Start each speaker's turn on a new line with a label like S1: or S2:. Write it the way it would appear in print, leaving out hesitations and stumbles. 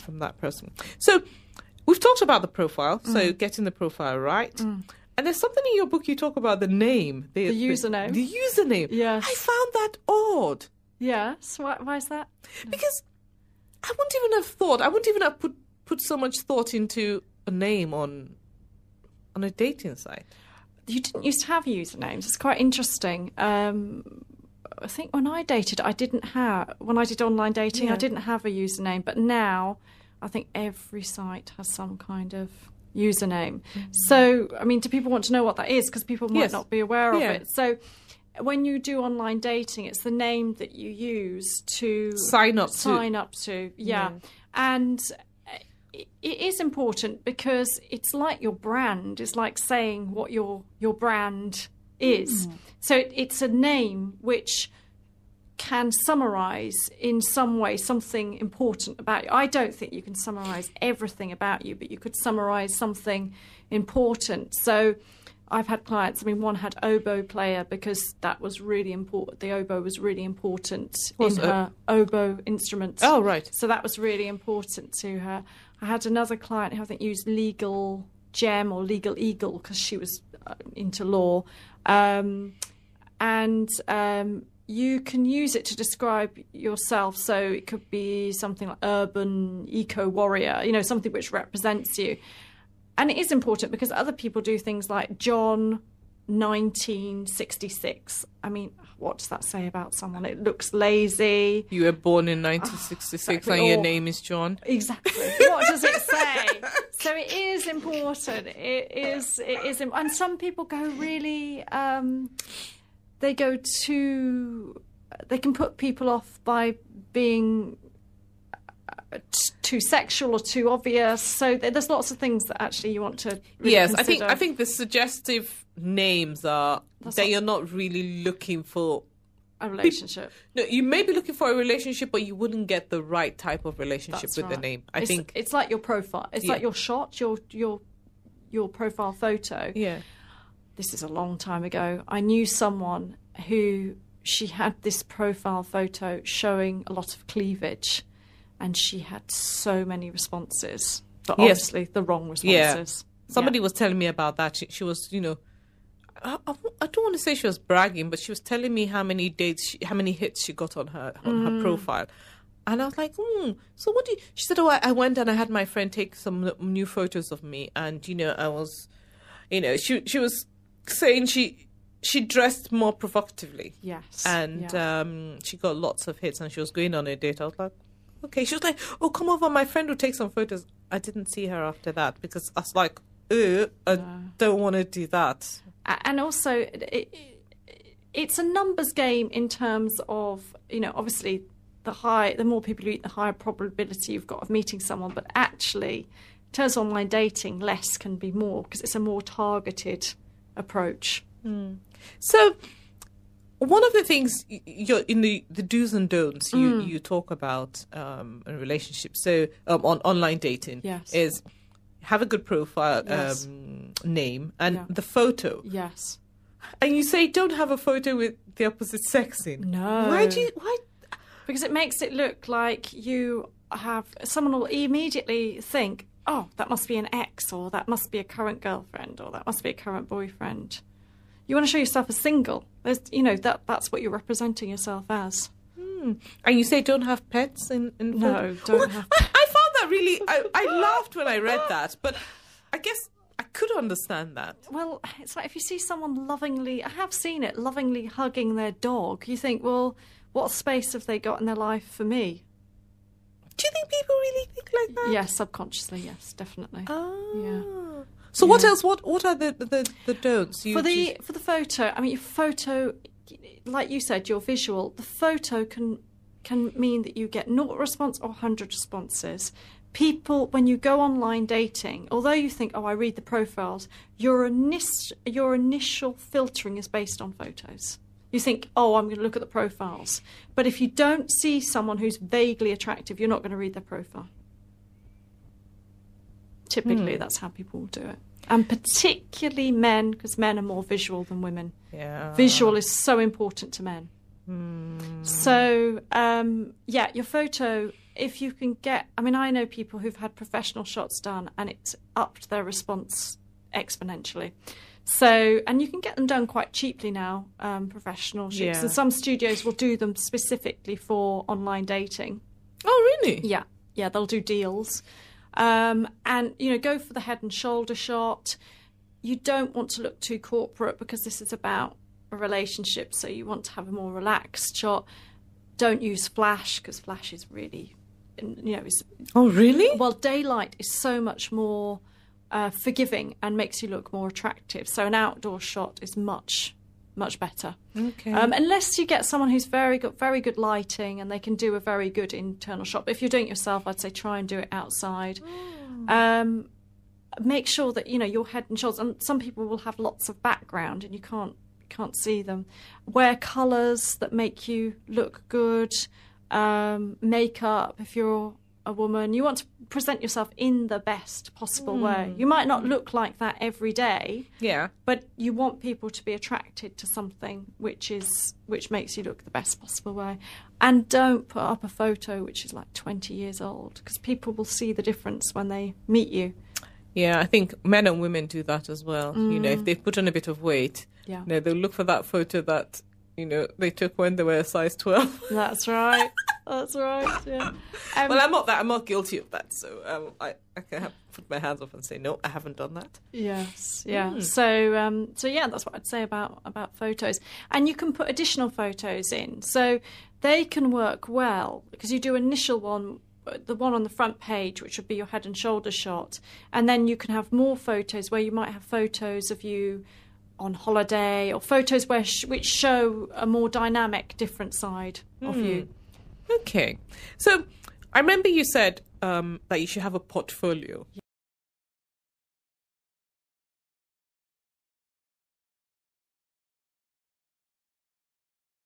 S1: from that person. So we've talked about the profile, so getting the profile right. And there's something in your book you talk about the name.
S2: The username.
S1: The username.
S2: Yes.
S1: I found that odd.
S2: Yes. Why is that?
S1: Because I wouldn't even have put so much thought into a name on a dating site.
S2: You didn't used to have usernames. It's quite interesting. I think when I dated, when I did online dating, I didn't have a username. But now I think every site has some kind of username. So, I mean, do people want to know what that is? Because people might not be aware of it. So when you do online dating, it's the name that you use to sign up to. Yeah. And it is important because it's like your brand. It's like saying what your brand is. So it's a name which can summarise in some way something important about you. I don't think you can summarise everything about you, but you could summarise something important. So I've had clients, one had oboe player because that was really important. The oboe was really important in her oboe instrument.
S1: Oh, right.
S2: So that was really important to her. I had another client who I think used legal gem or legal eagle because she was into law. You can use it to describe yourself. So it could be something like urban eco-warrior, something which represents you. And it is important because other people do things like John 1966. What does that say about someone? It looks lazy.
S1: You were born in 1966 and your name is John.
S2: Exactly. What does it say? So it is important. It is. And some people go really... They can put people off by being too sexual or too obvious. So there's lots of things that actually you want to really consider.
S1: I think the suggestive names are that you're not really looking for
S2: a relationship.
S1: No, you may be looking for a relationship, but you wouldn't get the right type of relationship with the name. I think
S2: it's like your profile. It's like your shot, your profile photo.
S1: Yeah.
S2: This is a long time ago. I knew someone who she had this profile photo showing a lot of cleavage, and she had so many responses, but obviously the wrong responses.
S1: Yeah. Somebody was telling me about that. She was, I don't want to say she was bragging, but she was telling me how many hits she got on her profile. And I was like, so what do you... She said, I went and I had my friend take some new photos of me. And, I was, she was saying she dressed more provocatively.
S2: Yes.
S1: And she got lots of hits and she was going on a date. I was like, okay. She was like, oh, come over. My friend will take some photos. I didn't see her after that because I was like, I don't want to do that.
S2: And also, it's a numbers game in terms of, obviously, the more people you meet, the higher probability you've got of meeting someone. But actually, in terms of online dating, less can be more because it's a more targeted approach.
S1: So one of the things in the do's and don'ts you talk about in relationships, so on online dating, is have a good profile name and the photo.
S2: Yes.
S1: And you say don't have a photo with the opposite sex in.
S2: No.
S1: Why?
S2: Because it makes it look like you have... Someone will immediately think, oh, that must be an ex, or that must be a current girlfriend, or that must be a current boyfriend. You want to show yourself as single. There's, that's what you're representing yourself as.
S1: And you say don't have pets in
S2: No, don't have pets.
S1: I found that really... I laughed when I read that, but I guess I could understand that.
S2: Well, it's like if you see someone lovingly hugging their dog, you think, well, what space have they got in their life for me?
S1: Do you think people really think like that?
S2: Yes, subconsciously, yes, definitely.
S1: Oh.
S2: Yeah.
S1: So what else? What are the don'ts?
S2: For the photo, your photo, like you said, your visual, the photo can mean that you get 0 response or 100 responses. People, when you go online dating, although you think, oh, I read the profiles, your initial filtering is based on photos. You think, oh, I'm going to look at the profiles. But if you don't see someone who's vaguely attractive, you're not going to read their profile. Typically, that's how people will do it. And particularly men, because men are more visual than women.
S1: Yeah.
S2: Visual is so important to men. So, your photo if you can get, I mean, I know people who've had professional shots done and it's upped their response exponentially. So, and you can get them done quite cheaply now, professional shoots.
S1: Yeah.
S2: And some studios will do them specifically for online dating.
S1: Oh, really?
S2: Yeah, yeah, they'll do deals. And, you know, go for the head and shoulder shot. You don't want to look too corporate because this is about a relationship, so you want to have a more relaxed shot. Don't use flash because flash is really, you know,
S1: Oh, really?
S2: well, daylight is so much more forgiving and makes you look more attractive. So an outdoor shot is much better.
S1: Okay.
S2: Unless you get someone who's very good lighting and they can do a very good internal shot. But if you're doing it yourself, I'd say try and do it outside. Make sure that, you know, your head and shoulders, and some people will have lots of background and you can't see them. Wear colours that make you look good. Makeup, if you're a woman, you want to present yourself in the best possible way. You might not look like that every day,
S1: Yeah.
S2: but you want people to be attracted to something which makes you look the best possible way. And don't put up a photo which is like 20 years old, because people will see the difference when they meet you.
S1: Yeah, I think men and women do that as well. You know, if they've put on a bit of weight,
S2: Yeah.
S1: you know, they'll look for that photo that, you know, they took when they were a size 12.
S2: That's right. That's right. Yeah.
S1: Well, I'm not guilty of that, so I can put my hands up and say no, I haven't done that.
S2: Yes. Yeah. So yeah, that's what I'd say about photos. And you can put additional photos in, so they can work well because you do initial one, the one on the front page, which would be your head and shoulder shot, and then you can have more photos where you might have photos of you on holiday or photos which show a more dynamic, different side of you.
S1: Okay. So I remember you said that you should have a portfolio.